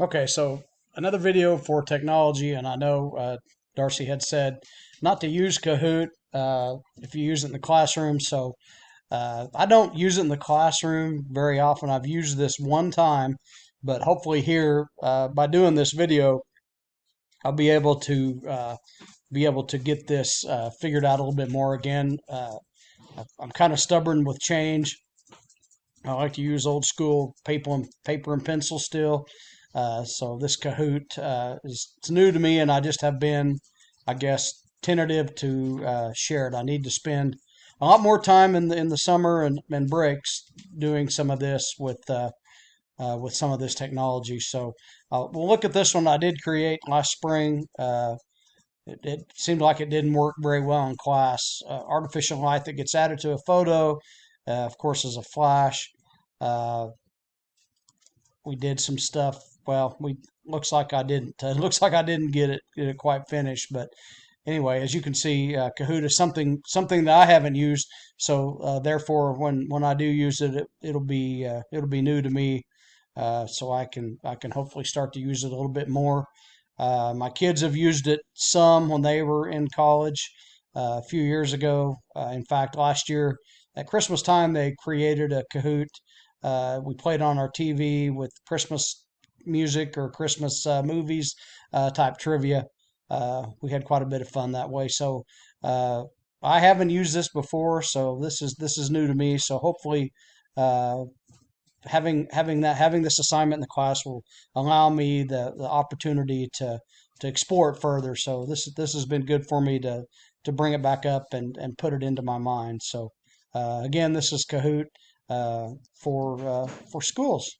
Okay, so another video for technology, and I know Darcy had said not to use Kahoot if you use it in the classroom. So I don't use it in the classroom very often. I've used this one time, but hopefully here by doing this video, I'll be able to get this figured out a little bit more. Again, I'm kind of stubborn with change. I like to use old school paper and pencil still. So this Kahoot is it's new to me, and I just have been, I guess, tentative to share it. I need to spend a lot more time in the summer and breaks doing some of this with some of this technology. So we'll look at this one I did create last spring. It seemed like it didn't work very well in class. Artificial light that gets added to a photo, of course, is a flash. Uh, we did some stuff. Well, we looks like I didn't. Looks like I didn't get it quite finished. But anyway, as you can see, Kahoot is something that I haven't used. So therefore, when I do use it, it'll be new to me. So I can hopefully start to use it a little bit more. My kids have used it some when they were in college a few years ago. In fact, last year at Christmas time, they created a Kahoot. We played on our TV with Christmas music or Christmas movies type trivia. We had quite a bit of fun that way. So uh, I haven't used this before, so this is new to me. So hopefully, uh, having this assignment in the class will allow me the opportunity to explore it further. So this has been good for me to bring it back up and put it into my mind. So again, this is Kahoot for schools.